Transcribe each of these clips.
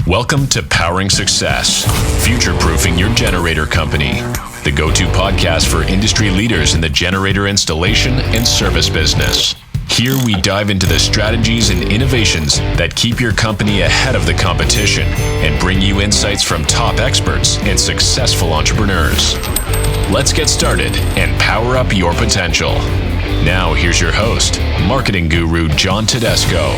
Welcome to Powering Success, future-proofing your generator company, the go-to podcast for industry leaders in the generator installation and service business. Here we dive into the strategies and innovations that keep your company ahead of the competition and bring you insights from top experts and successful entrepreneurs. Let's get started and power up your potential. Now here's your host, marketing guru John Tedesco.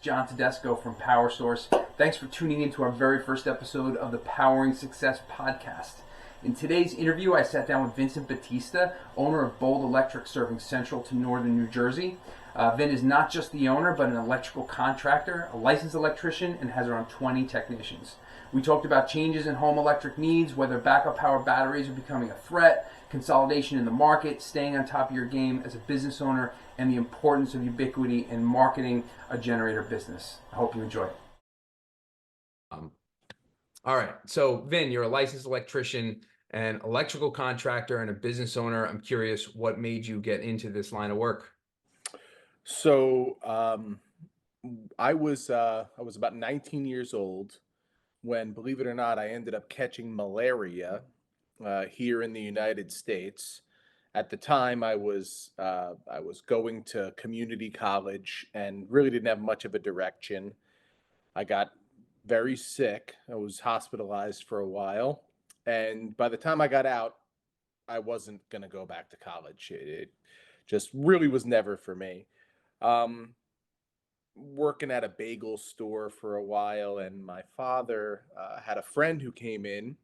John Tedesco from Power Source. Thanks for tuning in to our very first episode of the Powering Success podcast. In today's interview, I sat down with Vincent Batista, owner of Bold Electric serving central to northern New Jersey. Vin is not just the owner, but an electrical contractor, a licensed electrician, and has around 20 technicians. We talked about changes in home electric needs, whether backup power batteries are becoming a threat, consolidation in the market, staying on top of your game as a business owner, and the importance of ubiquity in marketing a generator business. I hope you enjoy it. All right. So, Vin, you're a licensed electrician, an electrical contractor, and a business owner. I'm curious, what made you get into this line of work? So, I was about 19 years old when, believe it or not, I ended up catching malaria here in the United States. At the time, I was going to community college and really didn't have much of a direction. I got very sick. I was hospitalized for a while, and by the time I got out, I wasn't going to go back to college. It just really was never for me. Working at a bagel store for a while, and my father had a friend who came in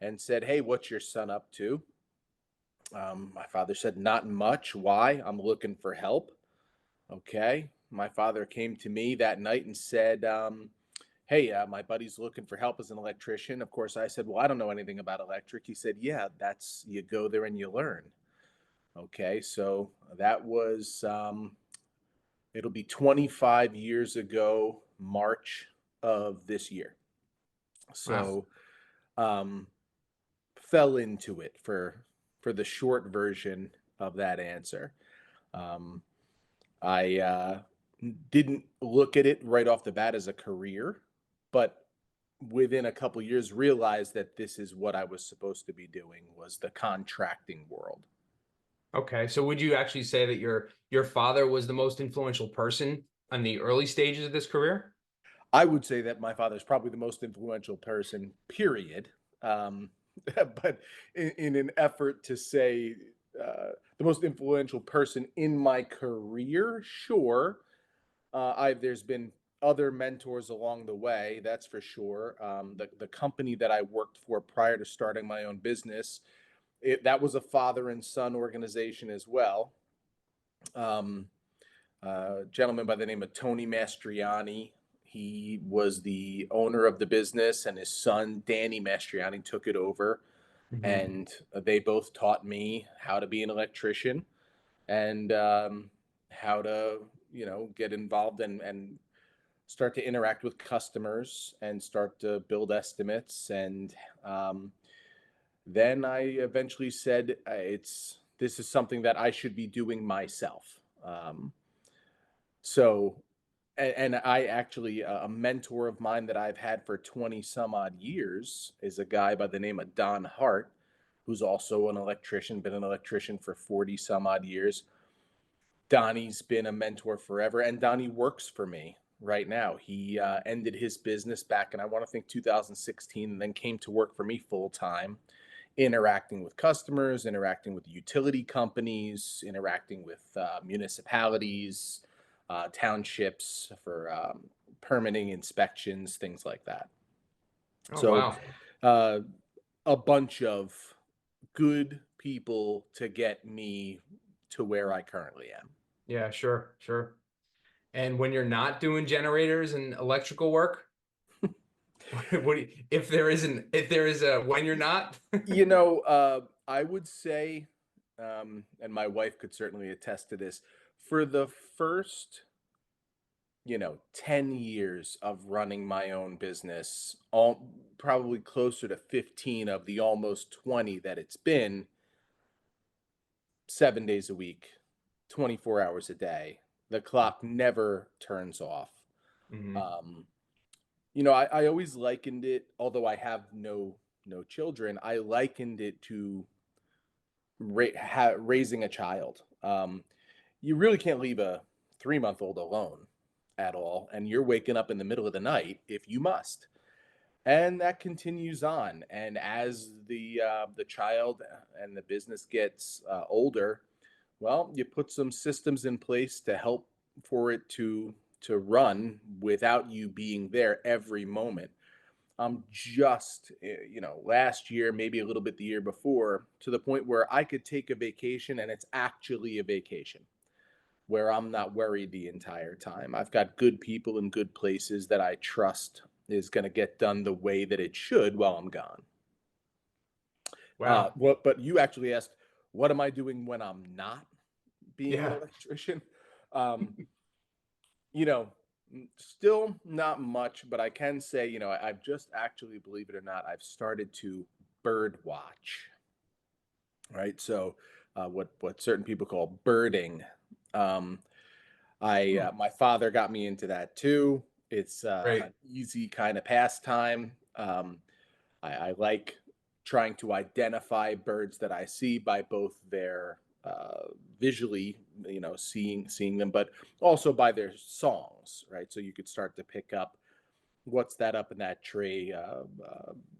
and said, "Hey, what's your son up to?" My father said, "Not much." "Why?" "I'm looking for help." Okay. My father came to me that night and said, "Hey, my buddy's looking for help as an electrician." Of course, I said, "Well, I don't know anything about electric." He said, "Yeah, you go there and you learn." Okay. So that was, it'll be 25 years ago, March of this year. So, fell into it for the short version of that answer. I didn't look at it right off the bat as a career, but within a couple years realized that this is what I was supposed to be doing, was the contracting world. Okay. So would you actually say that your father was the most influential person on the early stages of this career? I would say that my father is probably the most influential person, period. But in an effort to say the most influential person in my career, sure. There's been other mentors along the way, that's for sure. The company that I worked for prior to starting my own business, that was a father and son organization as well. A gentleman by the name of Tony Mastriani. He was the owner of the business, and his son, Danny Mastriani, took it over. Mhm. And they both taught me how to be an electrician and how to, get involved and start to interact with customers and start to build estimates. And then I eventually said, this is something that I should be doing myself. So, and I actually, a mentor of mine that I've had for 20 some odd years is a guy by the name of Don Hart, who's also an electrician, been an electrician for 40 some odd years. Donnie's been a mentor forever, and Donnie works for me right now. He ended his business back in, I want to think, 2016, and then came to work for me full time, interacting with customers, interacting with utility companies, interacting with municipalities, townships for permitting inspections, things like that. Oh, So wow. a bunch of good people to get me to where I currently am. Yeah, sure. And when you're not doing generators and electrical work, if there is a when you're not? I would say, and my wife could certainly attest to this, for the first 10 years of running my own business, probably closer to 15 of the almost 20 that it's been, 7 days a week, 24 hours a day, The clock never turns off. Hmm. Um, I always likened it, although I have no children, I likened it to raising a child. You really can't leave a 3-month-old alone at all, and you're waking up in the middle of the night if you must. And that continues on. And as the child and the business gets older, well, you put some systems in place to help for it to run without you being there every moment. Just last year, maybe a little bit the year before, to the point where I could take a vacation and it's actually a vacation where I'm not worried the entire time. I've got good people in good places that I trust is going to get done the way that it should while I'm gone. Wow. But you actually asked, what am I doing when I'm not being an Yeah. electrician? Um, you know, Still not much, but I can say, I've just actually, believe it or not, I've started to bird watch, right? So, what certain people call birding. Um, I Hmm. My father got me into that too. It's Great. an easy kind of pastime. I like trying to identify birds that I see by both their visually, seeing them, but also by their songs, right? So you could start to pick up what's that up in that tree.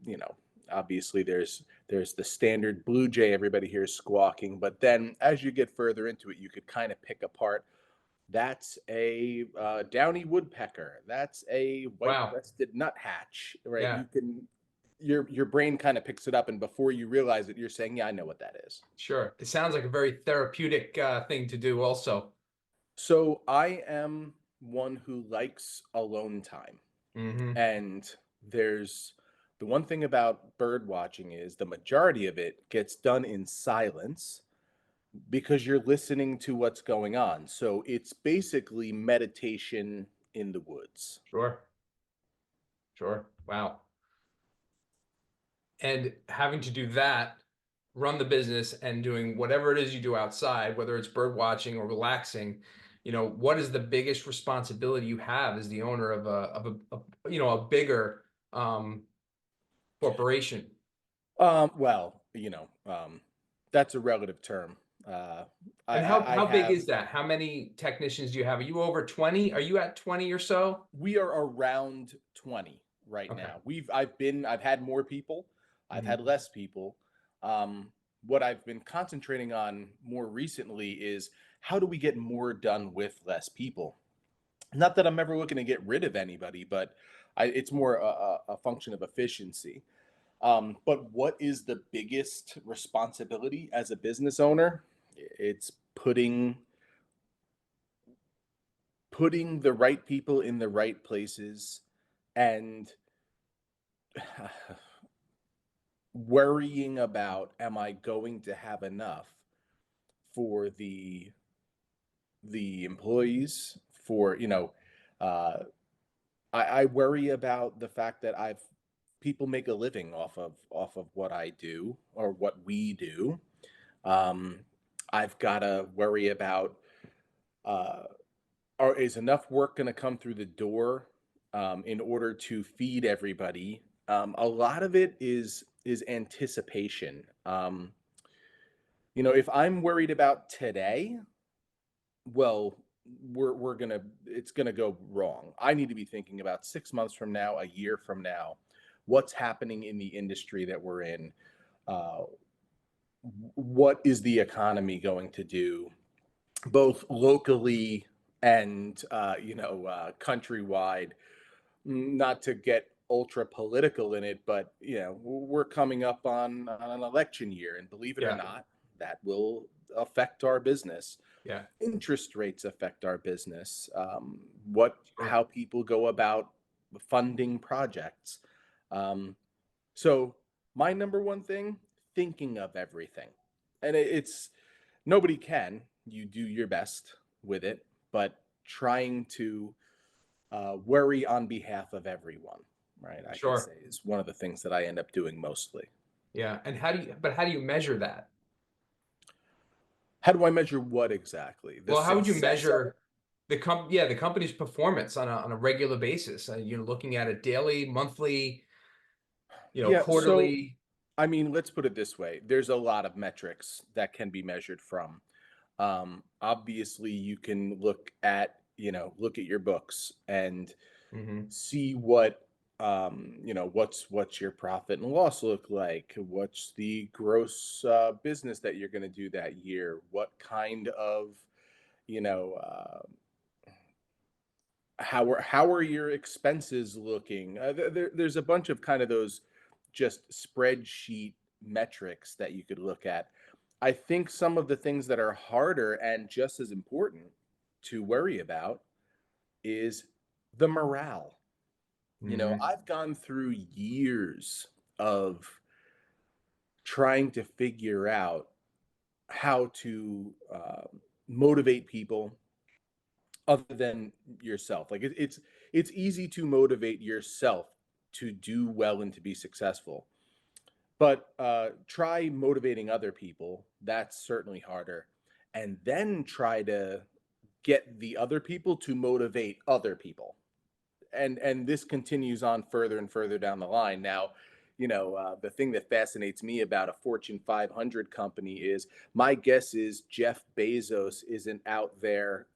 You know, Obviously there's the standard blue jay everybody hears squawking, but then as you get further into it, you could kind of pick apart that's a downy woodpecker. That's a Wow. white-breasted nuthatch, right? Yeah. You can your brain kind of picks it up, and before you realize it, you're saying, "Yeah, I know what that is." Sure. It sounds like a very therapeutic thing to do also. So I am one who likes alone time, Hmm. and there's the one thing about bird watching is the majority of it gets done in silence because you're listening to what's going on. So it's basically meditation in the woods. Sure. Sure. Wow. And having to do that, run the business and doing whatever it is you do outside, whether it's bird watching or relaxing, what is the biggest responsibility you have as the owner of a bigger um, corporation? Well, that's a relative term. Uh, And how big have, is that? How many technicians do you have? Are you over 20? Are you at 20 or so? we are around 20 right Okay. now. I've had more people, I've Mhm. had less people. What I've been concentrating on more recently is how do we get more done with less people? Not that I'm ever looking to get rid of anybody, but it's more a function of efficiency. But what is the biggest responsibility as a business owner? It's putting the right people in the right places and worrying about, am I going to have enough for the employees? For uh, I worry about the fact that I've people make a living off of what I do or what we do. um, I've got to worry about, uh, is enough work going to come through the door in order to feed everybody? A lot of it is anticipation. If I'm worried about today, well, we're gonna it's gonna go wrong. I need to be thinking about 6 months from now, a year from now, what's happening in the industry that we're in. Uh, what is the economy going to do, both locally and countrywide? Not to get ultra political in it, but we're coming up on an election year, and believe it or Yeah. not, that will affect our business. Yeah. Interest rates affect our business. What Sure. How people go about funding projects. Um, so my number one thing, thinking of everything, and it's nobody can. You do your best with it, but trying to worry on behalf of everyone, right? I could Sure. say is one of the things that I end up doing mostly. Yeah. And how do you measure that? How do I measure what exactly? The Well, how would you success of measure it? the company's performance on a regular basis. You're looking at it daily, monthly, Yeah, so quarterly. I mean, let's put it this way. There's a lot of metrics that can be measured from. Obviously, you can look at your books and Hmm. see what's your profit and loss look like? What's the gross business that you're going to do that year? What kind of, you know, how are your expenses looking? There's a bunch of kind of those just spreadsheet metrics that you could look at. I think some of the things that are harder and just as important to worry about is the morale. Hmm. I've gone through years of trying to figure out how to motivate people other than yourself. Like it's easy to motivate yourself to do well and to be successful, but try motivating other people. That's certainly harder, and then try to get the other people to motivate other people. And this continues on further and further down the line. Now, the thing that fascinates me about a Fortune 500 company is my guess is Jeff Bezos isn't out there,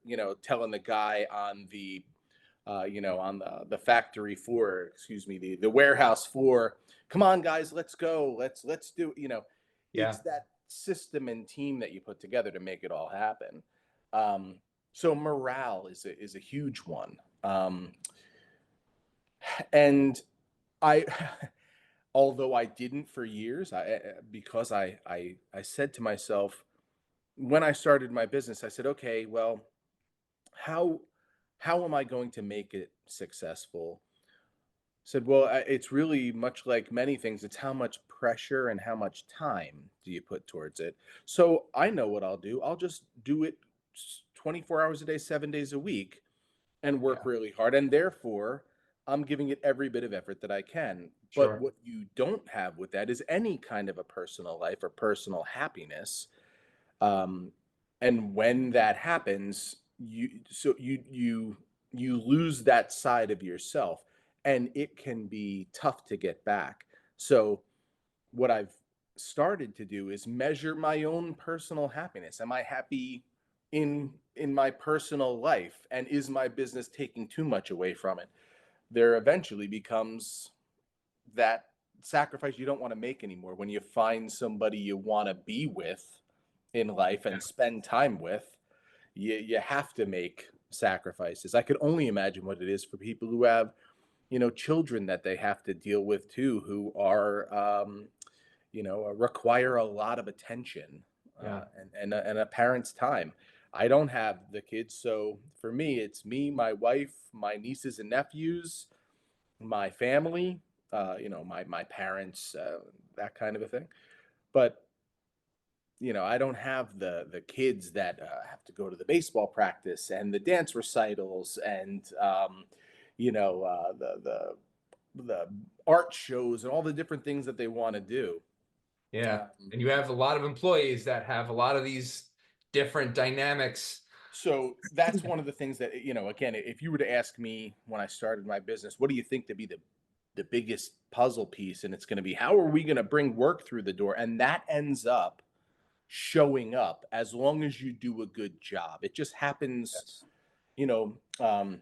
telling the guy on the factory floor, excuse me, the warehouse floor, come on guys, let's go, let's do, it's Yeah. that system and team that you put together to make it all happen. So morale is a huge one. And I, although I didn't for years, because I said to myself when I started my business, I said, okay, well, how how am I going to make it successful? Said, well, it's really much like many things. It's how much pressure and how much time do you put towards it. So I know what I'll do. I'll just do it 24 hours a day, 7 days a week, and work Yeah. really hard. And therefore, I'm giving it every bit of effort that I can. But Sure. what you don't have with that is any kind of a personal life or personal happiness. Um, and when that happens, you lose that side of yourself, and it can be tough to get back. So what I've started to do is measure my own personal happiness. Am I happy in my personal life, and is my business taking too much away from it? There eventually becomes that sacrifice you don't want to make anymore when you find somebody you want to be with in life Yeah. and spend time with. You have to make sacrifices. I could only imagine what it is for people who have children that they have to deal with too, who are require a lot of attention, Yeah. and a parent's time. I don't have the kids, so for me, it's me, my wife, my nieces and nephews, my family, my parents, that kind of a thing. But I don't have the kids that have to go to the baseball practice and the dance recitals and the art shows and all the different things that they want to do. Yeah. Um, And you have a lot of employees that have a lot of these different dynamics. so that's one of the things that, again, if you were to ask me when I started my business, what do you think to be the biggest puzzle piece? And it's going to be, how are we going to bring work through the door? And that ends up showing up as long as you do a good job. It just happens, Yes. you know, um,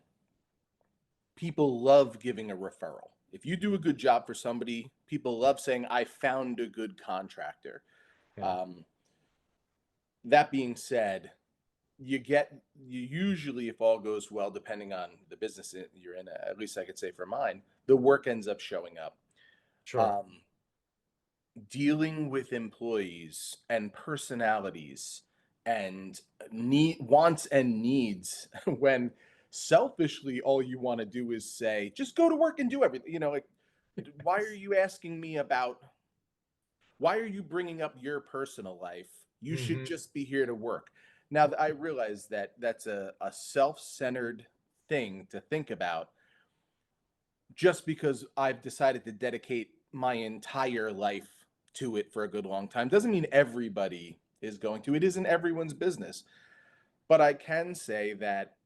people love giving a referral. If you do a good job for somebody, people love saying, I found a good contractor. Yeah. Um, that being said, you usually, if all goes well, depending on the business you're in, at least I could say for mine, the work ends up showing up. Sure. Um, Dealing with employees and personalities and wants and needs when selfishly all you want to do is say just go to work and do everything, like, why are you asking me about, why are you bringing up your personal life? You should Hmm. just be here to work. Now I realize that that's a self-centered thing to think about. Just because I've decided to dedicate my entire life to it for a good long time doesn't mean everybody is going to. It isn't everyone's business. But I can say that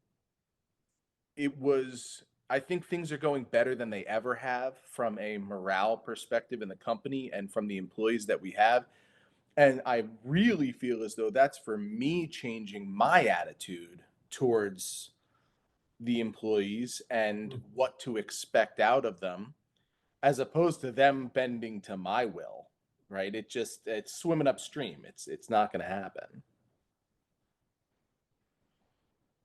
it was, I think things are going better than they ever have from a morale perspective in the company and from the employees that we have. And I really feel as though that's for me changing my attitude towards the employees and Mm. what to expect out of them, as opposed to them bending to my will, right? It's swimming upstream. It's not going to happen.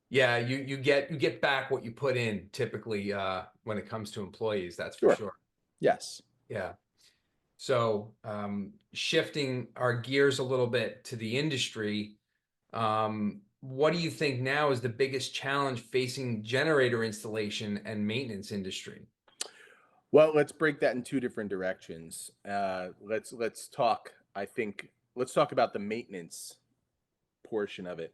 Yeah, you get back what you put in typically when it comes to employees, that's for Sure. sure. Yes. Yeah. So shifting our gears a little bit to the industry, what do you think now is the biggest challenge facing generator installation and maintenance industry? Well, let's break that in two different directions. Let's talk. I think let's talk about the maintenance portion of it.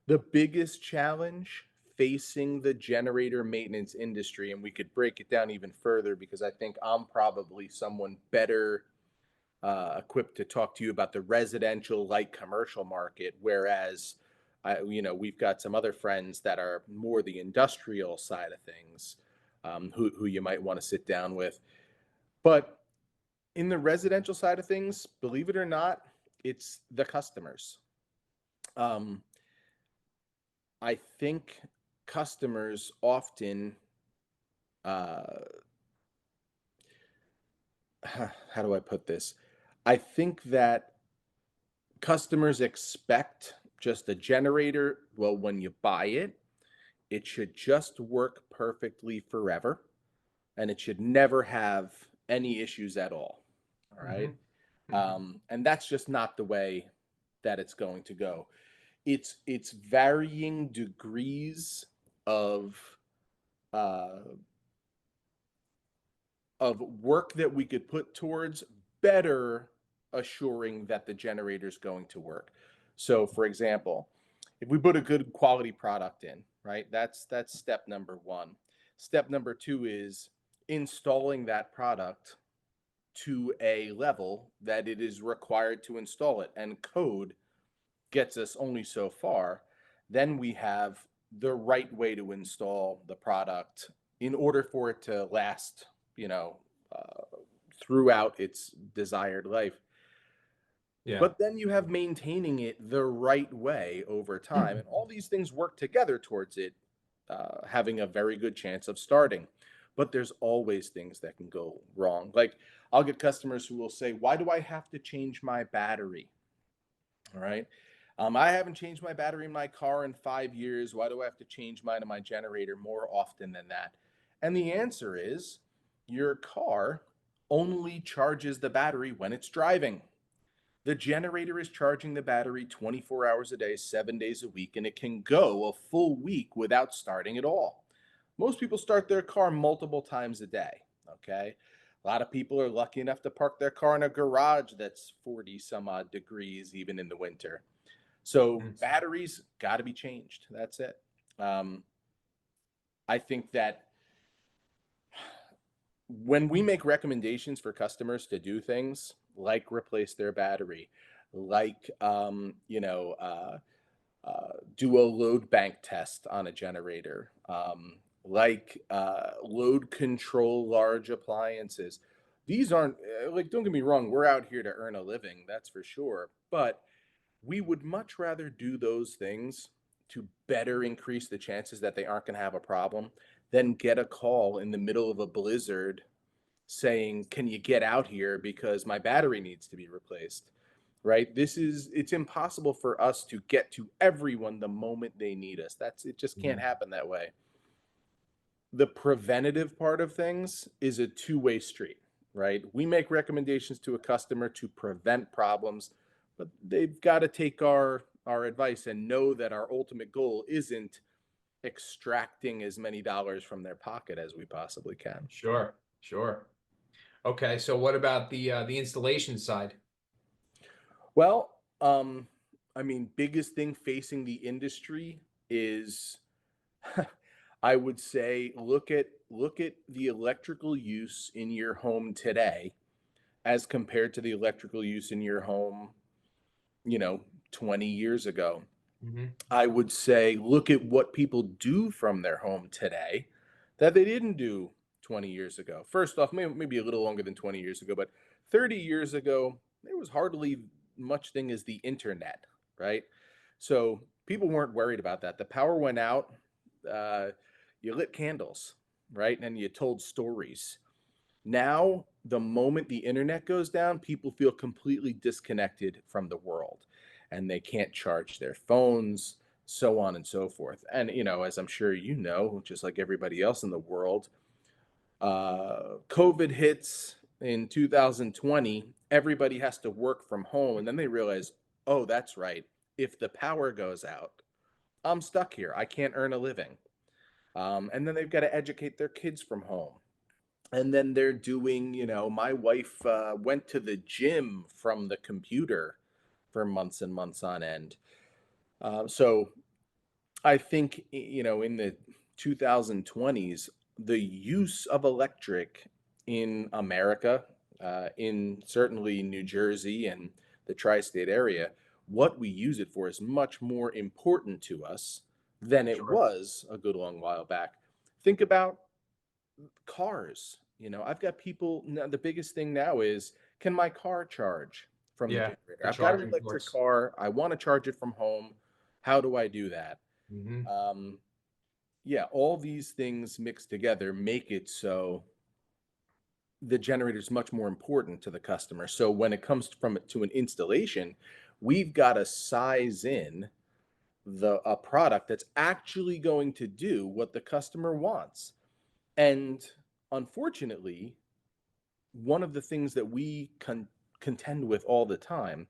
The biggest challenge facing the generator maintenance industry, and we could break it down even further because I think I'm probably someone better equipped to talk to you about the residential light commercial market, whereas we've got some other friends that are more the industrial side of things, who you might want to sit down with. But in the residential side of things, believe it or not, it's the customers. Um, I think customers often, uh, how do I put this? I think that customers expect just a generator. Well, when you buy it, it should just work perfectly forever and it should never have any issues at all. All right. Hmm. Hmm. And that's just not the way that it's going to go. It's varying degrees of uh, of work that we could put towards better assuring that the generator is going to work. So, for example, if we put a good quality product in, right? That's step number one. Step number two is installing that product to a level that it is required to install it, and code gets us only so far. Then we have the right way to install the product in order for it to last, you know, uh, throughout its desired life. Yeah. But then you have maintaining it the right way over time. And all these things work together towards it having a very good chance of starting. But there's always things that can go wrong. Like I'll get customers who will say, "Why do I have to change my battery?" All right. I haven't changed my battery in my car in 5 years. Why do I have to change mine in my generator more often than that? And the answer is your car only charges the battery when it's driving. The generator is charging the battery 24 hours a day, 7 days a week, and it can go a full week without starting at all. Most people start their car multiple times a day. Okay. A lot of people are lucky enough to park their car in a garage that's 40 some odd degrees, even in the winter. So Mm. batteries got to be changed. That's it. Um, I think that when we make recommendations for customers to do things like replace their battery, like do a load bank test on a generator, load control large appliances. These aren't like, don't get me wrong, we're out here to earn a living, that's for sure. But we would much rather do those things to better increase the chances that they aren't going to have a problem than get a call in the middle of a blizzard saying, "Can you get out here because my battery needs to be replaced?" Right? It's impossible for us to get to everyone the moment they need us. It just can't Mhm. happen that way. The preventative part of things is a two-way street, right? We make recommendations to a customer to prevent problems, but they've got to take our advice and know that our ultimate goal isn't extracting as many dollars from their pocket as we possibly can. Sure, sure. Okay, so what about the installation side? Well, I mean, biggest thing facing the industry is I would say look at the electrical use in your home today as compared to the electrical use in your home, 20 years ago. Mhm. I would say look at what people do from their home today that they didn't do 20 years ago. First off, maybe a little longer than 20 years ago, but 30 years ago, there was hardly much thing as the internet, right? So people weren't worried about that. The power went out, uh, you lit candles, right? And you told stories. Now, the moment the internet goes down, people feel completely disconnected from the world and they can't charge their phones, so on and so forth. And, as I'm sure you know, just like everybody else in the world, COVID hits in 2020, everybody has to work from home. And then they realize, oh, that's right. If the power goes out, I'm stuck here. I can't earn a living. And then they've got to educate their kids from home, and then they're doing, my wife went to the gym from the computer for months and months on end. So I think, in the 2020s, the use of electric in America, in certainly New Jersey and the tri-state area, what we use it for is much more important to us than it Sure. was a good long while back. Think about cars. I've got people now, the biggest thing now is, can my car charge from the Yeah, generator? the I've got an charging electric ports. car. I want to charge it from home. How do I do that? Mhm. Um, yeah, all these things mixed together make it so the generator is much more important to the customer. So when it comes from to an installation, we've got to size in a product that's actually going to do what the customer wants. And unfortunately, one of the things that we contend with all the time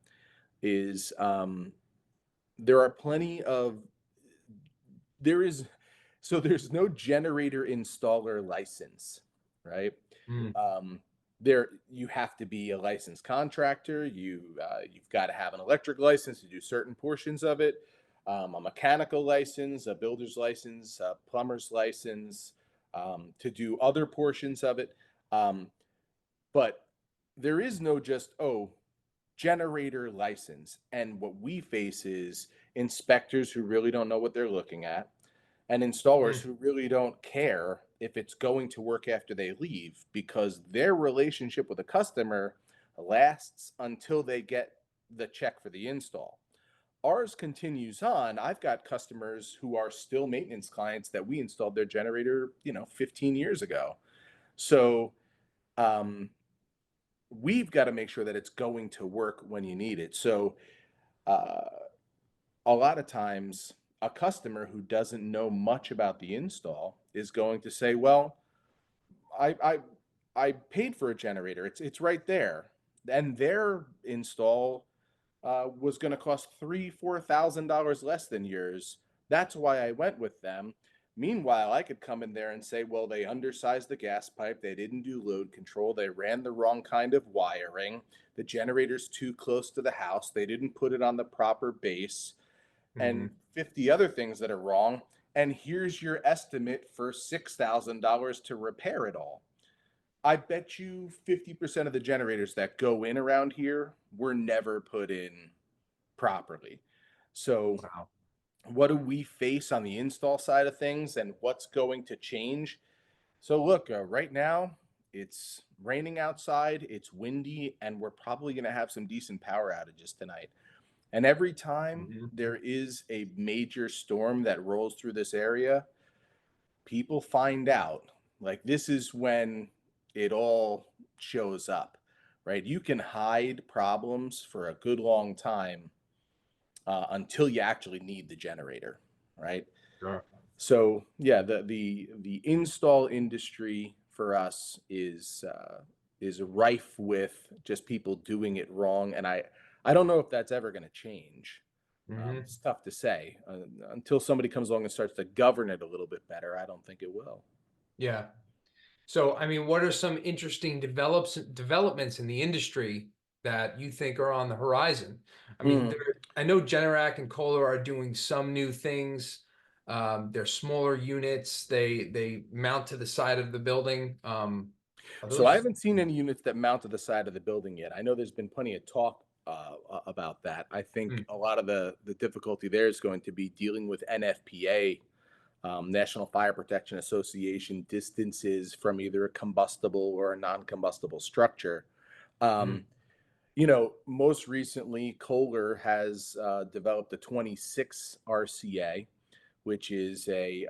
is, there are plenty of there is so there's no generator installer license, right? Mm. um, there you have to be a licensed contractor. You've got to have an electric license to do certain portions of it, a mechanical license, a builder's license, a plumber's license, to do other portions of it. But there is no just, oh, generator license. And what we face is inspectors who really don't know what they're looking at, and installers Mm. who really don't care if it's going to work after they leave, because their relationship with a customer lasts until they get the check for the install. Ours continues on. I've got customers who are still maintenance clients that we installed their generator, 15 years ago. So, um, we've got to make sure that it's going to work when you need it. So, uh, a lot of times, a customer who doesn't know much about the install is going to say, "Well, I I, I paid for a generator. It's right there," and their install was going to cost $3,000-4,000 less than yours. That's why I went with them. Meanwhile, I could come in there and say, well, they undersized the gas pipe, they didn't do load control, they ran the wrong kind of wiring, the generator's too close to the house, they didn't put it on the proper base, and Mhm. 50 other things that are wrong. And here's your estimate for $6,000 to repair it all. I bet you 50% of the generators that go in around here were never put in properly. So, Wow. what do we face on the install side of things and what's going to change? So, look, right now it's raining outside, it's windy, and we're probably going to have some decent power outages tonight. And every time Mhm. there is a major storm that rolls through this area, people find out. Like, this is when it all shows up, right? You can hide problems for a good long time, until you actually need the generator, right? Sure. So yeah, the install industry for us is rife with just people doing it wrong, and I don't know if that's ever going to change. Mhm. It's tough to say, until somebody comes along and starts to govern it a little bit better. I don't think it will. Yeah. So, I mean, what are some interesting developments in the industry that you think are on the horizon? I mean, Mm. I know Generac and Kohler are doing some new things. They're smaller units. They mount to the side of the building. Are So I those? haven't seen any units that mount to the side of the building yet. I know there's been plenty of talk about that. I think Mm. a lot of the difficulty there is going to be dealing with NFPA, National Fire Protection Association, distances from either a combustible or a non-combustible structure. Mm. Um, most recently, Kohler has developed a 26 RCA, which is the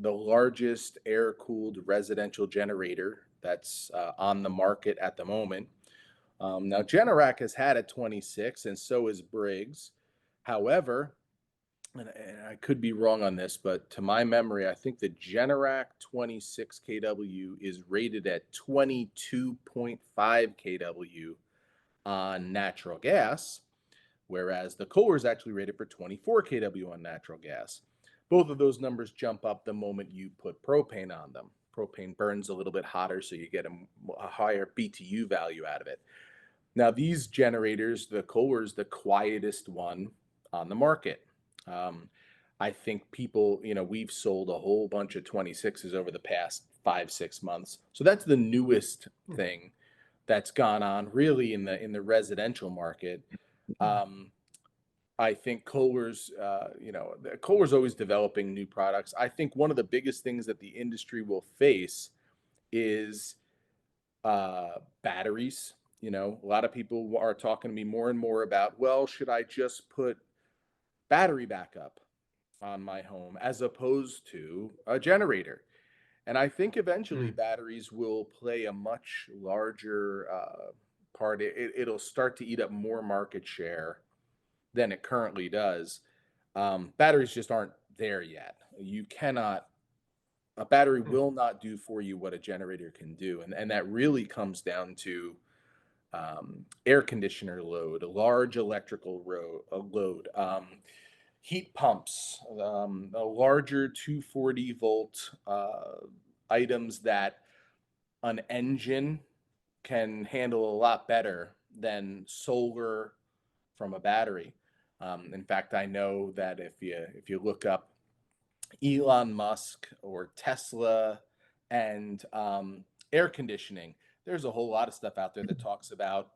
largest air-cooled residential generator that's on the market at the moment. Now, Generac has had a 26, and so is Briggs. However, and I could be wrong on this, but to my memory, I think the Generac 26 kW is rated at 22.5 kW on natural gas, whereas the Kohler is actually rated for 24 kW on natural gas. Both of those numbers jump up the moment you put propane on them. Propane burns a little bit hotter, so you get a higher BTU value out of it. Now, these generators, the Kohler is the quietest one on the market. I think people, we've sold a whole bunch of 26s over the past 5-6 months. So that's the newest thing that's gone on really in the residential market. I think Kohler's always developing new products. I think one of the biggest things that the industry will face is batteries. A lot of people are talking to me more and more about, well, should I just put battery backup on my home as opposed to a generator? And I think eventually Mm. batteries will play a much larger part. It'll start to eat up more market share than it currently does. Batteries just aren't there yet. A battery Mm. will not do for you what a generator can do. And that really comes down to air conditioner load, a large electrical load, heat pumps, a larger 240 volt items that an engine can handle a lot better than solar from a battery. In fact, I know that if you look up Elon Musk or Tesla and air conditioning, there's a whole lot of stuff out there that talks about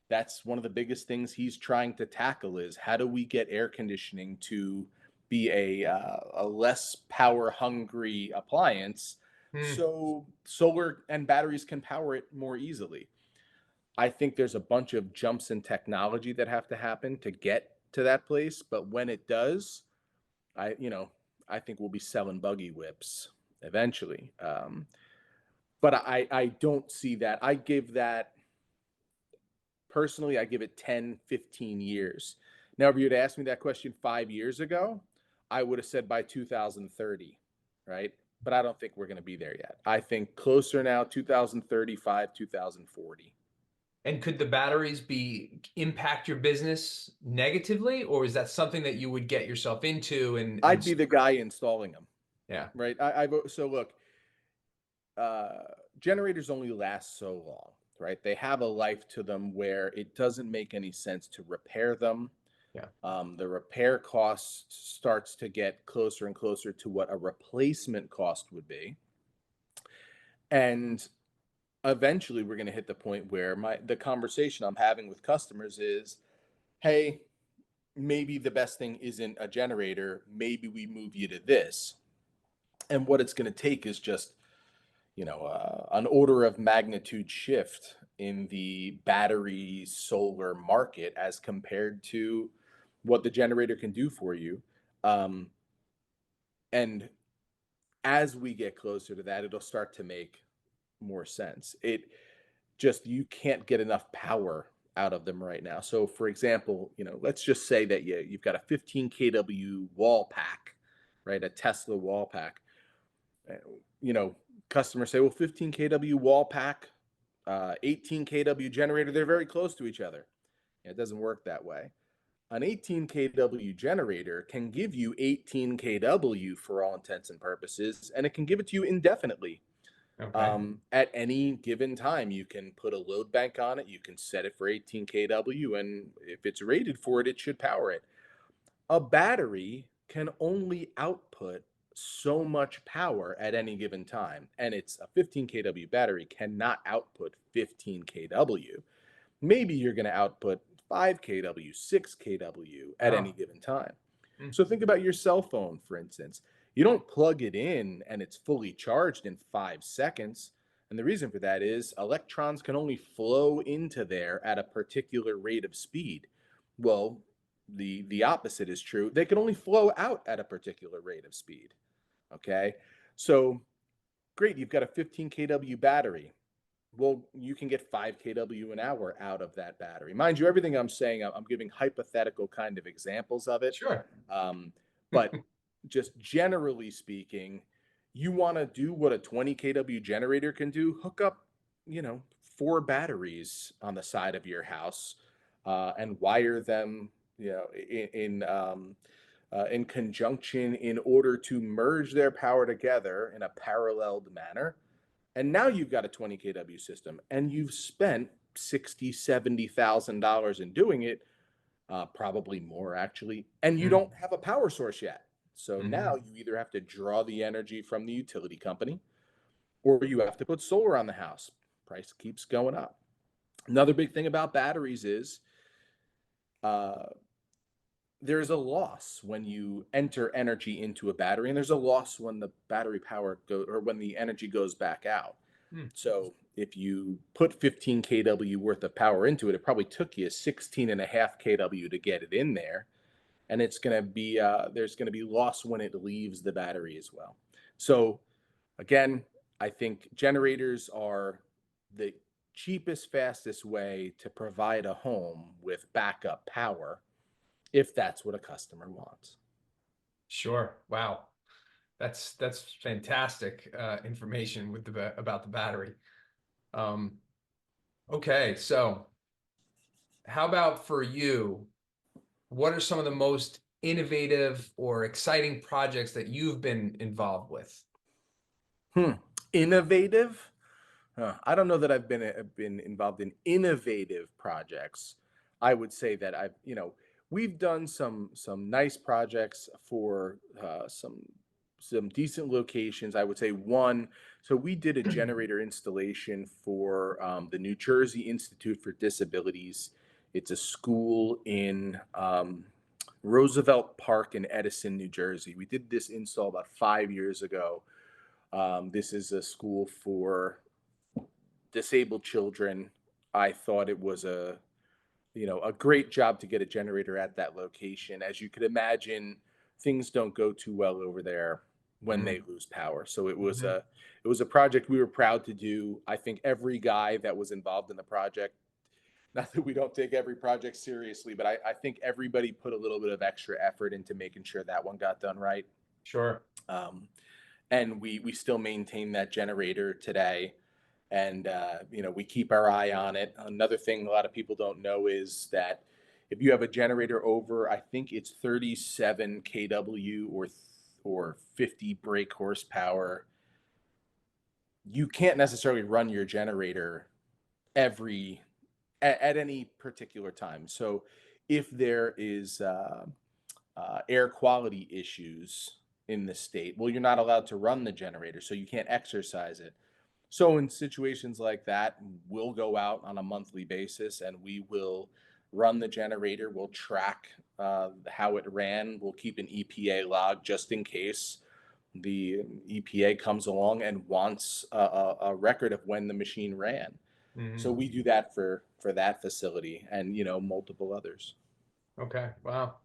that's one of the biggest things he's trying to tackle is how do we get air conditioning to be a less power hungry appliance Mm. so solar and batteries can power it more easily. I think there's a bunch of jumps in technology that have to happen to get to that place, but when it does, I you know I think we'll be selling buggy whips eventually. But I don't see that. I give it 10, 15 years. Now, if you'd asked me that question 5 years ago, I would have said by 2030, right? But I don't think we're going to be there yet. I think closer now, 2035, 2040. And could the batteries be impact your business negatively, or is that something that you would get yourself into I'd be the guy installing them, yeah. right? So look, uh, generators only last so long, right? They have a life to them where it doesn't make any sense to repair them. Yeah. The repair cost starts to get closer and closer to what a replacement cost would be, and eventually we're going to hit the point where the conversation I'm having with customers is, hey, maybe the best thing isn't a generator, maybe we move you to this. And what it's going to take is just an order of magnitude shift in the battery solar market as compared to what the generator can do for you. And as we get closer to that, it'll start to make more sense. You can't get enough power out of them right now. So for example, let's just say that you've got a 15 kW wall pack, right? A Tesla wall pack. Uh, You know, customers say, well, 15 kW wall pack, 18 kW generator, they're very close to each other. It doesn't work that way. An 18 kW generator can give you 18 kW for all intents and purposes, and it can give it to you indefinitely. Okay. At any given time, you can put a load bank on it. You can set it for 18 kW, and if it's rated for it, it should power it. A battery can only output so much power at any given time, and it's a 15 kW battery cannot output 15 kW. Maybe you're going to output 5 kW, 6 kW at any Wow. given time. Mm. So think about your cell phone, for instance. You don't plug it in and it's fully charged in 5 seconds. And the reason for that is electrons can only flow into there at a particular rate of speed. Well, the opposite is true. They can only flow out at a particular rate of speed. Okay. So great, you've got a 15 kW battery. Well, you can get 5 kW an hour out of that battery. Mind you, everything I'm saying, I'm giving hypothetical kind of examples of it. Sure. But just generally speaking, you want to do what a 20 kW generator can do, hook up, 4 batteries on the side of your house and wire them, in conjunction in order to merge their power together in a paralleled manner. And now you've got a 20 kW system and you've spent 60, $70,000 in doing it, probably more actually, and you Mm. don't have a power source yet. So now Mhm. you either have to draw the energy from the utility company or you have to put solar on the house. Price keeps going up. Another big thing about batteries is uh, there's a loss when you enter energy into a battery, and there's a loss when the battery power go or when the energy goes back out. Mm. So if you put 15 kW worth of power into it, it probably took you 16 and a half kW to get it in there. And it's going to be, there's going to be loss when it leaves the battery as well. So again, I think generators are the cheapest, fastest way to provide a home with backup power if that's what a customer wants. Sure. Wow. That's fantastic information with about the battery. Um, okay, so how about for you? What are some of the most innovative or exciting projects that you've been involved with? Hmm. Innovative? I don't know that I've been involved in innovative projects. I would say that we've done some nice projects for some decent locations. I would say one. So we did a generator installation for the New Jersey Institute for Disabilities. It's a school in Roosevelt Park in Edison, New Jersey. We did this install about 5 years ago. This is a school for disabled children. I thought it was a great job to get a generator at that location. As you could imagine, things don't go too well over there when Mm. they lose power. So Mhm. it was a project we were proud to do. I think every guy that was involved in the project, not that we don't take every project seriously, but I think everybody put a little bit of extra effort into making sure that one got done right. Sure. Um, and we still maintain that generator today, and we keep our eye on it. Another thing a lot of people don't know is that if you have a generator over, I think it's 37 kW or 50 brake horsepower, you can't necessarily run your generator every at any particular time. So if there is air quality issues in the state, well, you're not allowed to run the generator, so you can't exercise it. So in situations like that, we'll go out on a monthly basis and we will run the generator. We'll track how it ran. We'll keep an EPA log just in case the EPA comes along and wants a record of when the machine ran. So Mhm. we do that for that facility and multiple others. Okay. Wow.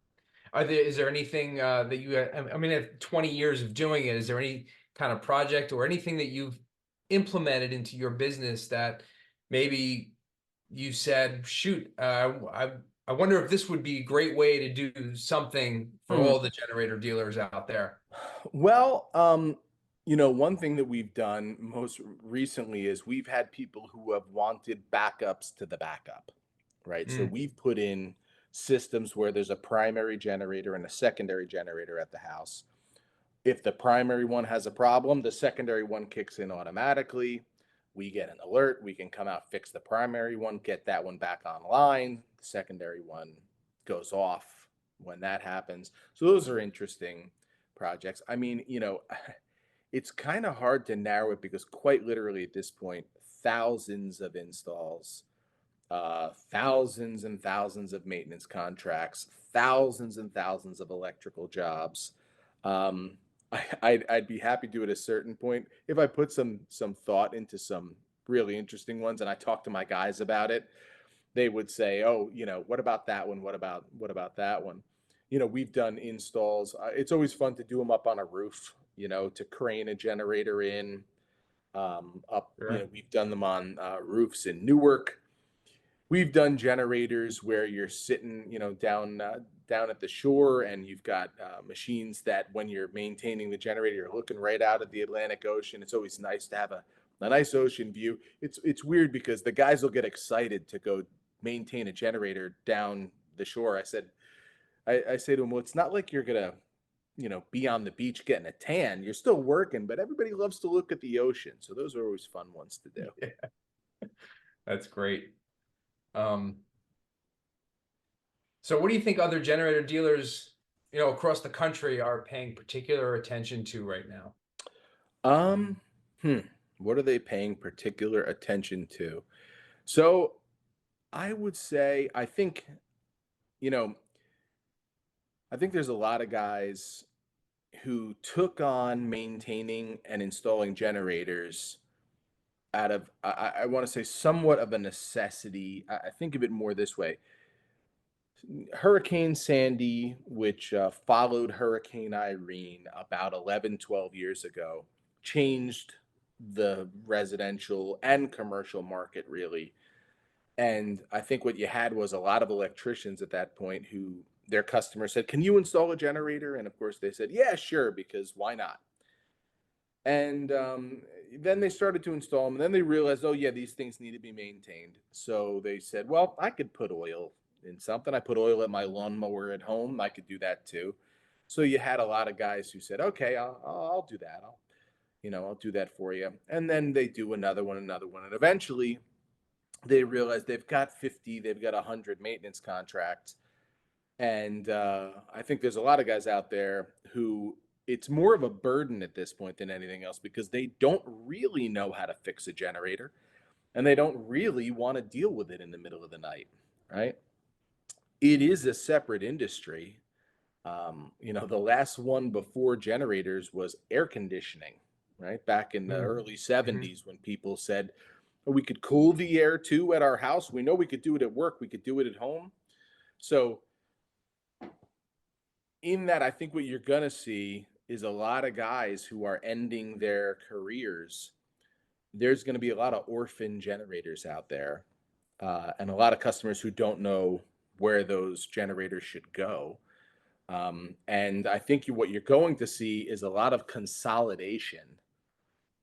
Is there anything that you, I mean, at 20 years of doing it, is there any kind of project or anything that you've implemented into your business that maybe you said, shoot, I wonder if this would be a great way to do something for Hmm. all the generator dealers out there? Well, one thing that we've done most recently is we've had people who have wanted backups to the backup, right? So Mm. we've put in systems where there's a primary generator and a secondary generator at the house. If the primary one has a problem, the secondary one kicks in automatically. We get an alert. We can come out, fix the primary one, get that one back online. The secondary one goes off when that happens. So those are interesting projects. I mean, it's kind of hard to narrow it because quite literally at this point, thousands of installs thousands and thousands of maintenance contracts, thousands and thousands of electrical jobs. Um, I'd be happy to at a certain point if I put some thought into some really interesting ones, and I talk to my guys about it. They would say, "Oh, what about that one? What about that one?" We've done installs. It's always fun to do them up on a roof. To crane a generator in up. Sure. We've done them on roofs in Newark. We've done generators where you're sitting, down at the shore, and you've got machines that, when you're maintaining the generator, you're looking right out at the Atlantic Ocean. It's always nice to have a nice ocean view. It's weird because the guys will get excited to go maintain a generator down the shore. I say to them, well, it's not like you're gonna, be on the beach getting a tan. You're still working, but everybody loves to look at the ocean. So those are always fun ones to do. Yeah, that's great. Um, so what do you think other generator dealers, across the country are paying particular attention to right now? Um, hmm, what are they paying particular attention to? So I would say, you know, I think there's a lot of guys who took on maintaining and installing generators out of, I want to say, somewhat of a necessity. I think of it more this way. Hurricane Sandy, which followed Hurricane Irene about 11, 12 years ago, changed the residential and commercial market, really. And I think what you had was a lot of electricians at that point who their customers said, "Can you install a generator?" And of course they said, "Yeah, sure, because why not?" And then they started to install them. And then they realized, oh, yeah, these things need to be maintained. So they said, well, I could put oil in something. I put oil at my lawnmower at home. I could do that too. So you had a lot of guys who said, okay, I'll do that. I'll do that for you. And then they do another one. And eventually they realize they've got 50, they've got 100 maintenance contracts. And I think there's a lot of guys out there who it's more of a burden at this point than anything else because they don't really know how to fix a generator and they don't really want to deal with it in the middle of the night, right? It is a separate industry. The last one before generators was air conditioning, right? Back in the early Mm-hmm. 70s when people said, "Oh, we could cool the air too at our house. We know we could do it at work. We could do it at home." So in that, I think what you're going to see is a lot of guys who are ending their careers. There's going to be a lot of orphan generators out there and a lot of customers who don't know where those generators should go. And I think what you're going to see is a lot of consolidation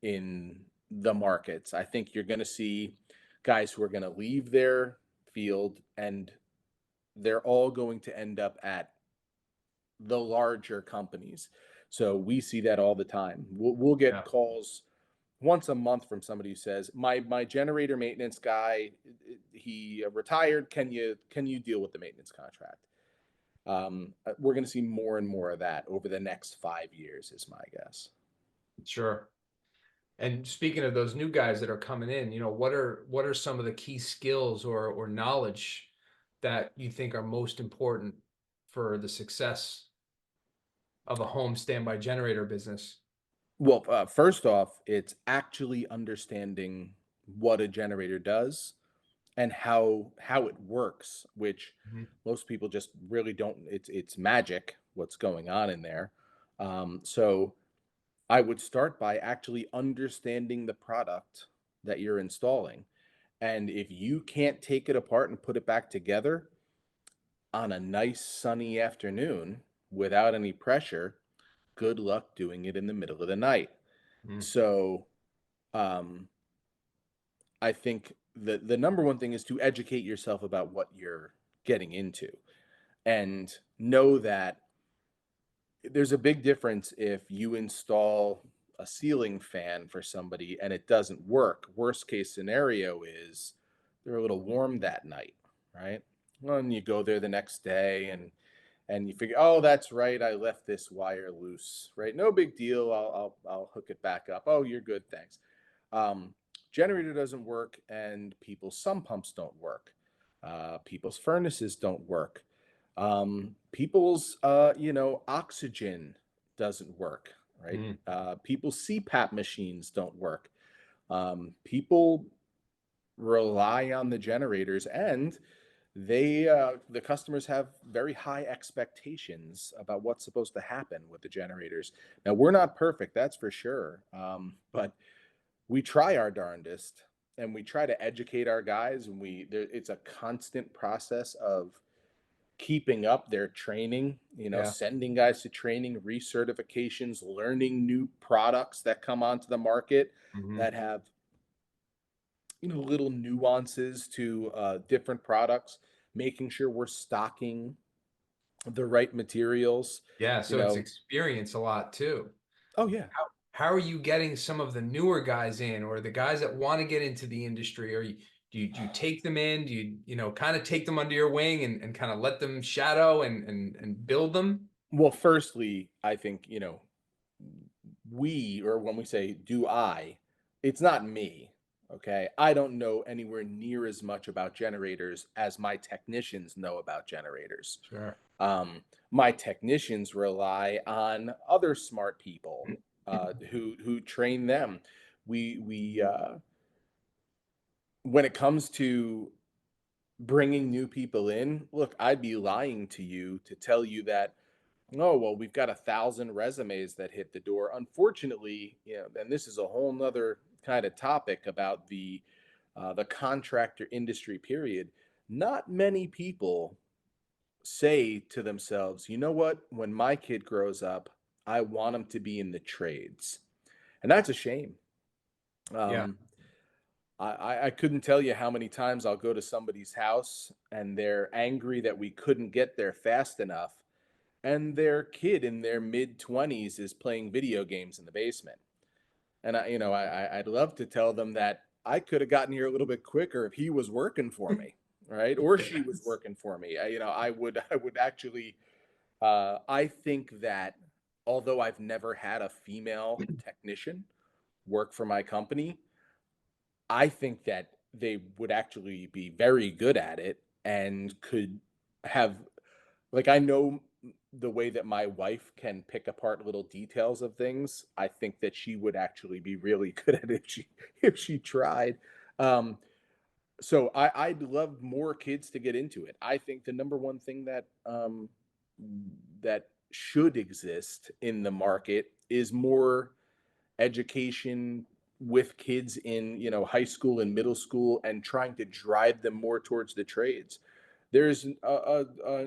in the markets. I think you're going to see guys who are going to leave their field and they're all going to end up at the larger companies. So we see that all the time. We'll get Yeah, calls once a month from somebody who says, "My generator maintenance guy, he retired. Can you deal with the maintenance contract?" We're going to see more and more of that over the next 5 years, is my guess. sure. And speaking of those new guys that are coming in, what are some of the key skills or knowledge that you think are most important for the success of a home standby generator business? Well, first off, it's actually understanding what a generator does and how it works, which Mhm. most people just really don't. It's magic what's going on in there. So I would start by actually understanding the product that you're installing, and if you can't take it apart and put it back together on a nice sunny afternoon without any pressure, good luck doing it in the middle of the night. Mm. So um, I think the number one thing is to educate yourself about what you're getting into and know that there's a big difference if you install a ceiling fan for somebody and it doesn't work. Worst case scenario is they're a little warm that night, right? Well, and you go there the next day and you figure, oh, that's right, I left this wire loose, right? No big deal. I'll hook it back up. Oh, you're good, thanks. Um, Generator doesn't work, and people's sump pumps don't work. People's furnaces don't work. People's, oxygen doesn't work, right? Mm. People's CPAP machines don't work. People rely on the generators, and the customers have very high expectations about what's supposed to happen with the generators. Now, we're not perfect, that's for sure, but we try our darndest, and we try to educate our guys, and it's a constant process of keeping up their training, Yeah. sending guys to training, recertifications, learning new products that come onto the market Hmm. that have little nuances to different products, making sure we're stocking the right materials. Yeah. you So it's know experience a lot too. oh yeah. How are you getting some of the newer guys in, or the guys that want to get into the industry? Or do you take them in? Do you kind of take them under your wing and kind of let them shadow and build them? Well, firstly, I think, or when we say do I, it's not me. Okay. I don't know anywhere near as much about generators as my technicians know about generators. Sure. My technicians rely on other smart people who train them. We when it comes to bringing new people in, look, I'd be lying to you to tell you that, oh, well, we've got 1,000 resumes that hit the door. Unfortunately, and this is a whole nother kind of topic about the contractor industry, period. Not many people say to themselves, you know what, when my kid grows up, I want him to be in the trades. And that's a shame. Yeah. Um, I couldn't tell you how many times I'll go to somebody's house and they're angry that we couldn't get there fast enough, and their kid in their mid 20s is playing video games in the basement. And I'd love to tell them that I could have gotten here a little bit quicker if he was working for me, right? Or she was Yes. working for me. I would actually. I think that although I've never had a female technician work for my company, I think that they would actually be very good at it and could have, like, I know the way that my wife can pick apart little details of things. I think that she would actually be really good at it if she tried. Um, so I'd love more kids to get into it. I think the number one thing that should exist in the market is more education with kids in high school and middle school, and trying to drive them more towards the trades. There's an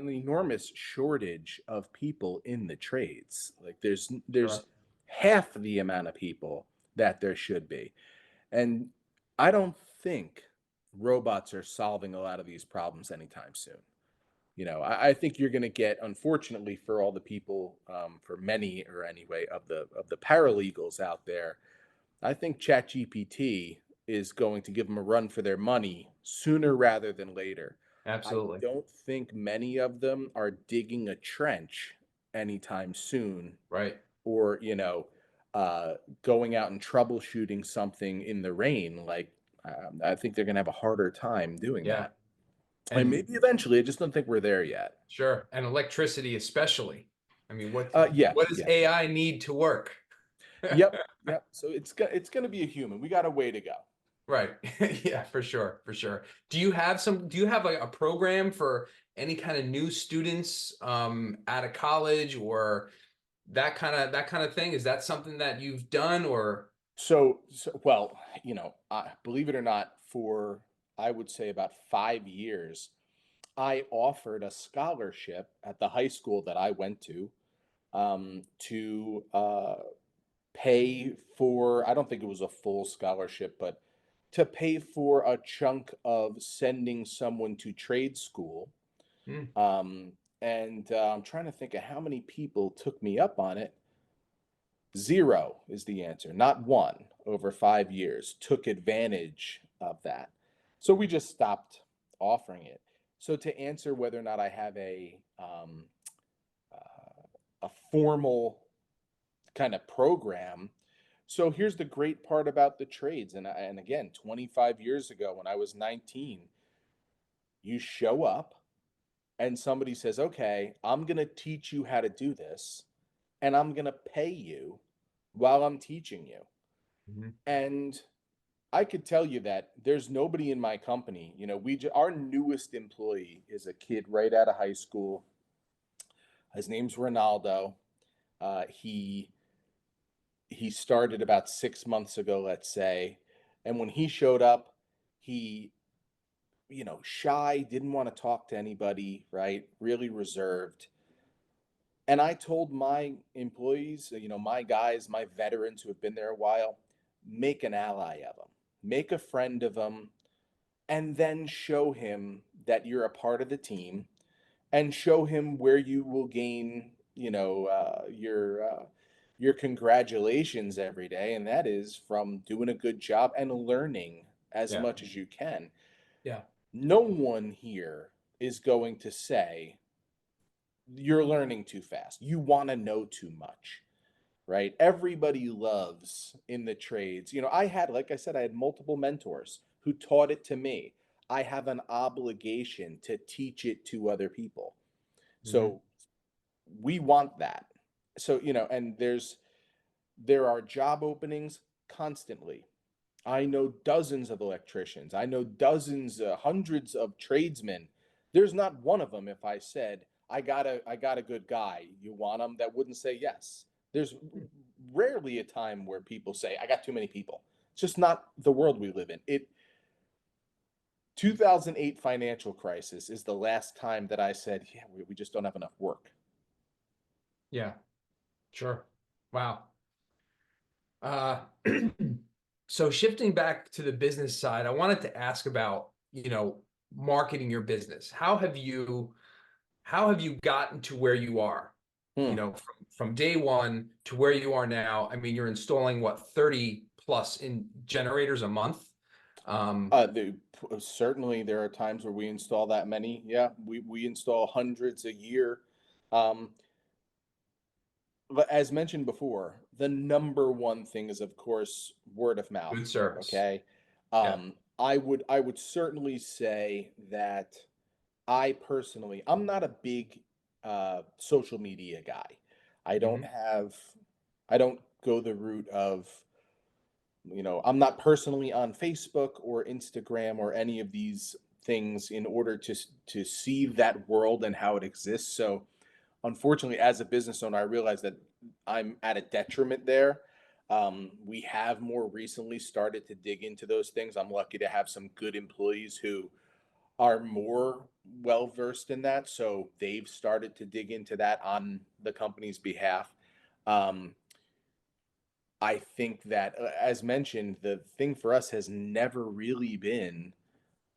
enormous shortage of people in the trades. Like there's Sure. half the amount of people that there should be. And I don't think robots are solving a lot of these problems anytime soon. I think you're going to get, unfortunately, for all the people, for many, or anyway, of the paralegals out there, I think ChatGPT is going to give them a run for their money sooner rather than later. I Absolutely. don't think many of them are digging a trench anytime soon, Right. or uh, going out and troubleshooting something in the rain. Like, I think they're going to have a harder time doing Yeah. that. And And maybe eventually. I just don't think we're there yet. sure. And electricity, especially. I mean, Yeah, what does yeah, AI need to work? yep, yep. So it's going to be a human. We got a way to go. Right. Yeah, for sure. For sure. Do you have a program for any kind of new students out of college, or that kind of thing? Is that something that you've done, or So well, believe it or not, for, I would say, about 5 years, I offered a scholarship at the high school that I went to pay for. I don't think it was a full scholarship, but to pay for a chunk of sending someone to trade school. Hmm, Um, and I'm trying to think of how many people took me up on it. Zero is the answer. Not one over 5 years took advantage of that. So we just stopped offering it. So to answer whether or not I have a formal kind of program, so here's the great part about the trades. And again, 25 years ago when I was 19, You show up and somebody says, okay, I'm going to teach you how to do this and I'm going to pay you while I'm teaching you. Mhm. And I could tell you that there's nobody in my company. Our newest employee is a kid right out of high school. His name's Ronaldo. He started about 6 months ago, let's say. And when he showed up, he, shy, didn't want to talk to anybody, right? Really reserved. And I told my employees, my guys, my veterans who have been there a while, make an ally of them, make a friend of them, and then show him that you're a part of the team and show him where you will gain, your congratulations every day, and that is from doing a good job and learning as Yeah. much as you can. Yeah. No one here is going to say you're learning too fast. You want to know too much, right? Everybody loves in the trades. Like I said, I had multiple mentors who taught it to me. I have an obligation to teach it to other people. Mhm. So we want that. So, and there are job openings constantly. I know dozens of electricians. I know dozens, hundreds of tradesmen. There's not one of them, if I said, I got a good guy, you want him, that wouldn't say yes. There's rarely a time where people say, I got too many people. It's just not the world we live in. 2008 financial crisis is the last time that I said, yeah, we just don't have enough work. Yeah. Sure. Wow. Uh, so shifting back to the business side, I wanted to ask about, marketing your business. How have you gotten to where you are? Hmm. From day one to where you are now. I mean, you're installing what, 30 plus in generators a month? Um, Certainly, there are times where we install that many. Yeah, we install hundreds a year. Um, but as mentioned before, the number one thing is, of course, word of mouth. good service. Okay, Yeah. I would certainly say that I'm not a big social media guy. I don't Hmm. have, I don't go the route of, I'm not personally on Facebook or Instagram or any of these things in order to see that world and how it exists. So unfortunately, as a business owner, I realize that I'm at a detriment there. We have more recently started to dig into those things. I'm lucky to have some good employees who are more well versed in that. So they've started to dig into that on the company's behalf. Um, I think that, as mentioned, the thing for us has never really been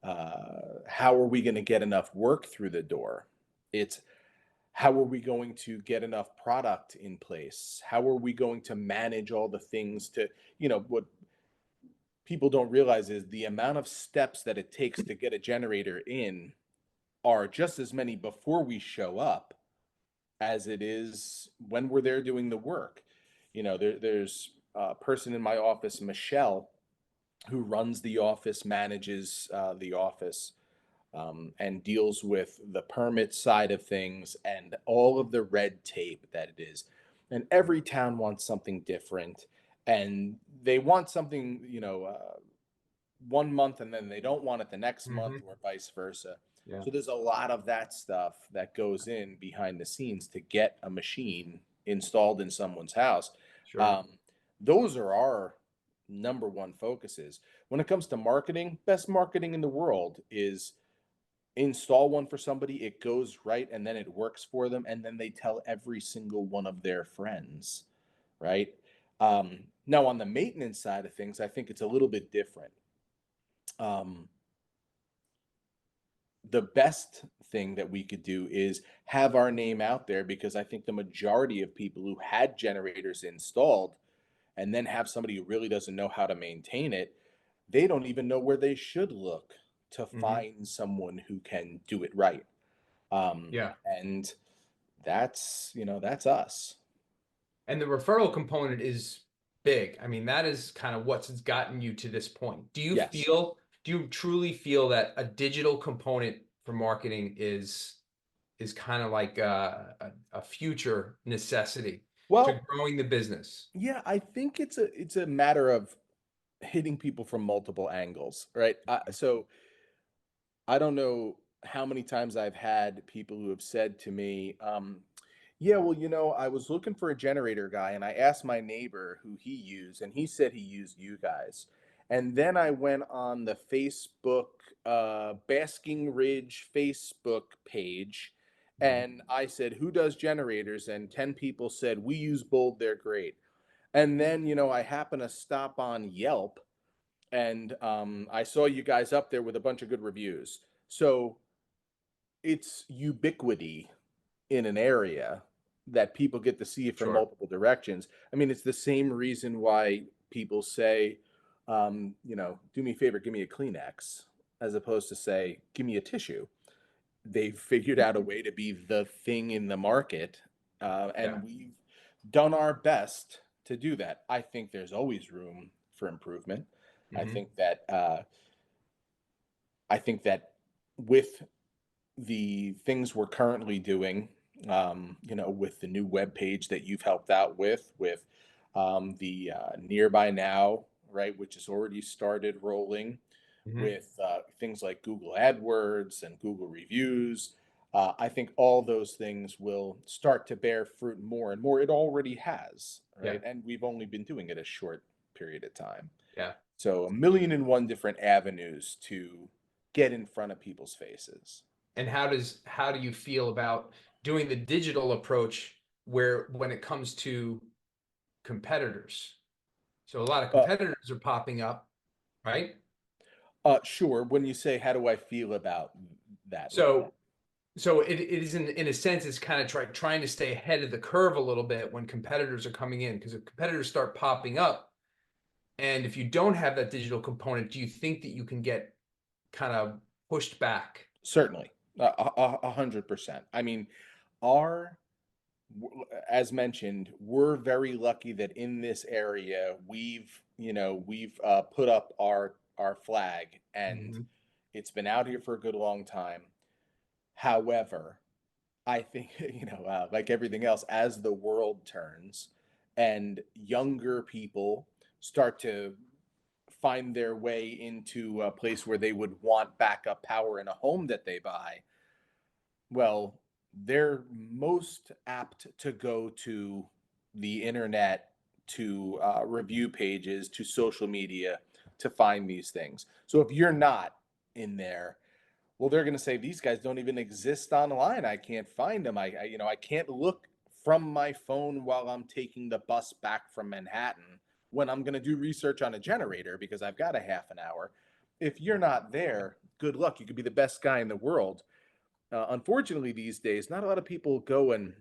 how are we going to get enough work through the door? It's how are we going to get enough product in place? How are we going to manage all the things what people don't realize is the amount of steps that it takes to get a generator in are just as many before we show up as it is when we're there doing the work. There's a person in my office, Michelle, who runs the office, manages the office, and deals with the permit side of things and all of the red tape that it is. And every town wants something different, and they want something, 1 month and then they don't want it the next month Hmm. or vice versa. Yeah. So there's a lot of that stuff that goes in behind the scenes to get a machine installed in someone's house. Sure. Um, those are our number one focuses. When it comes to marketing, best marketing in the world is install one for somebody, it goes right, and then it works for them, and then they tell every single one of their friends, right? Now, on the maintenance side of things, I think it's a little bit different. Um, the best thing that we could do is have our name out there because I think the majority of people who had generators installed and then have somebody who really doesn't know how to maintain it, they don't even know where they should look to Hmm. find someone who can do it right. Yeah. And that's us. And the referral component is big. I mean, that is kind of what's gotten you to this point. Do you Yes. feel, do you truly feel that a digital component for marketing is kind of like a future necessity to Well, growing the business. yeah, I think it's a matter of hitting people from multiple angles, right? So I don't know how many times I've had people who have said to me, yeah, well, I was looking for a generator guy and I asked my neighbor who he used, and he said he used you guys. And then I went on the Facebook, Basking Ridge Facebook page, Mhm. and I said, who does generators? And 10 people said, we use Bold, they're great. And then, I happen to stop on Yelp, and I saw you guys up there with a bunch of good reviews. So it's ubiquity in an area that people get to see it from Sure. multiple directions. I mean, it's the same reason why people say, do me a favor, give me a Kleenex, as opposed to say, give me a tissue. They've figured out a way to be the thing in the market, Yeah. and we've done our best to do that. I think there's always room for improvement. I Hmm. think that I think that with the things we're currently doing, with the new web page that you've helped out with the Nearby Now, right, which has already started rolling, Hmm. with things like Google AdWords and Google reviews. I think all those things will start to bear fruit more and more. It already has, Yeah. right? And we've only been doing it a short period of time. Yeah. So a million and one different avenues to get in front of people's faces. And how do you feel about doing the digital approach where when it comes to competitors? So a lot of Uh, competitors are popping up, right? sure. When you say, how do I feel about that? So it is in a sense it's kind of trying to stay ahead of the curve a little bit when competitors are coming in, because if competitors start popping up, and if you don't have that digital component, do you think that you can get kind of pushed back? Certainly, 100%. I mean, our, as mentioned, we're very lucky that in this area we've put up our flag, and Hmm. it's been out here for a good long time. However, I think, like everything else, as the world turns and younger people start to find their way into a place where they would want backup power in a home that they buy, well, they're most apt to go to the internet, to review pages, to social media to find these things. So if you're not in there, well, they're going to say these guys don't even exist online. I can't find them. I can't look from my phone while I'm taking the bus back from Manhattan when I'm going to do research on a generator because I've got a half an hour. If you're not there, good luck. You could be the best guy in the world. Unfortunately, these days, not a lot of people go and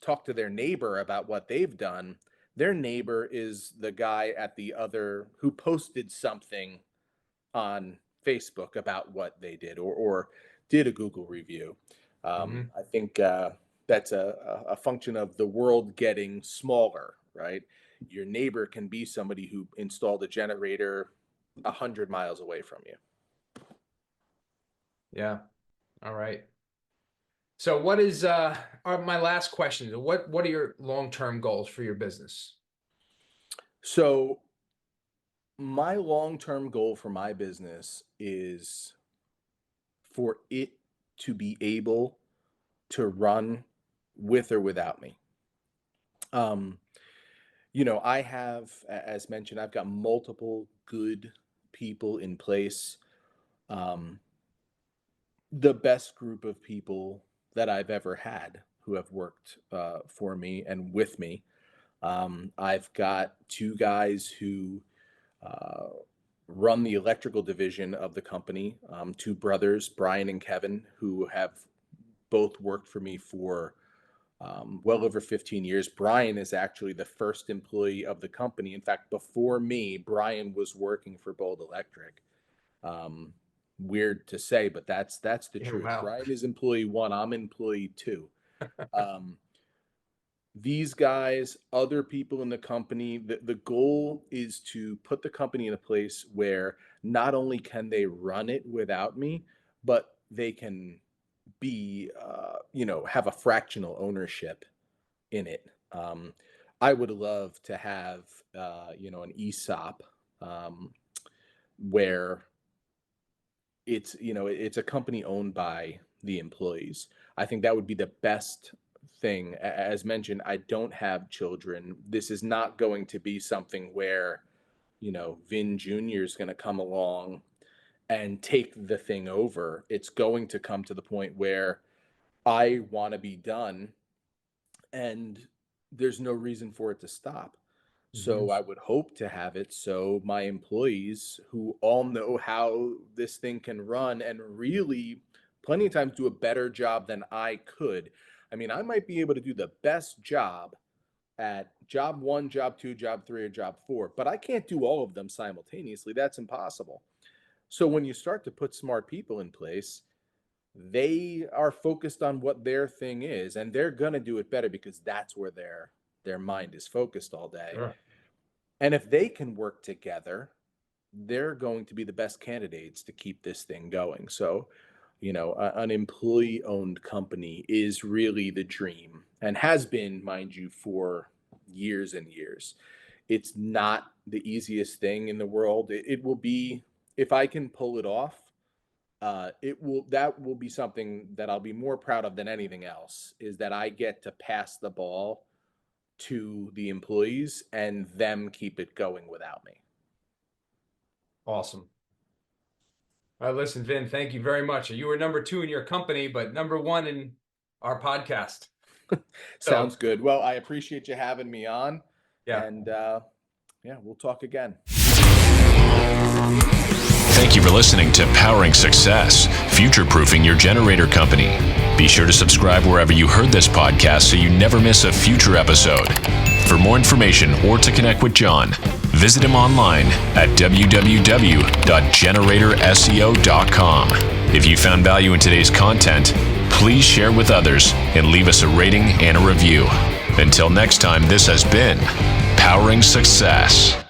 talk to their neighbor about what they've done. Their neighbor is the guy at the other who posted something on Facebook about what they did, or did a Google review. Hmm. I think that's a function of the world getting smaller, right? Your neighbor can be somebody who installed a generator 100 miles away from you. Yeah. All right. So what is my last question is what are your long-term goals for your business? So my long-term goal for my business is for it to be able to run with or without me. Um, I have, as mentioned, I've got multiple good people in place. Um, the best group of people that I've ever had who have worked for me and with me. I've got two guys who uh, run the electrical division of the company, two brothers, Brian and Kevin, who have both worked for me for well over 15 years. Brian is actually the first employee of the company. In fact, before me, Brian was working for Bold Electric. Um, Weird to say, but that's the Yeah, truth. wow. Brian is employee one. I'm employee two. Um, these guys, other people in the company, the goal is to put the company in a place where not only can they run it without me, but they can be, have a fractional ownership in it. I would love to have, an ESOP, where it's a company owned by the employees. I think that would be the best thing. As mentioned, I don't have children. This is not going to be something where, Vin Jr. is going to come along and take the thing over. It's going to come to the point where I want to be done and there's no reason for it to stop. So I would hope to have it so my employees, who all know how this thing can run and really plenty of times do a better job than I could. I mean, I might be able to do the best job at job 1, job 2, job 3, or job 4, but I can't do all of them simultaneously. That's impossible. So when you start to put smart people in place, they are focused on what their thing is, and they're going to do it better because that's where their mind is focused all day. Sure. And if they can work together, they're going to be the best candidates to keep this thing going. So, an employee-owned company is really the dream and has been, mind you, for years and years. It's not the easiest thing in the world. It will be, if I can pull it off, that will be something that I'll be more proud of than anything else, is that I get to pass the ball to the employees and them keep it going without me. Awesome. All right, listen, Vin, thank you very much. You were number 2 in your company, but number 1 in our podcast. Sounds good. Well, I appreciate you having me on. Yeah. And we'll talk again. Thank you for listening to Powering Success, future-proofing your generator company. Be sure to subscribe wherever you heard this podcast so you never miss a future episode. For more information or to connect with John, visit him online at www.generatorseo.com. If you found value in today's content, please share with others and leave us a rating and a review. Until next time, this has been Powering Success.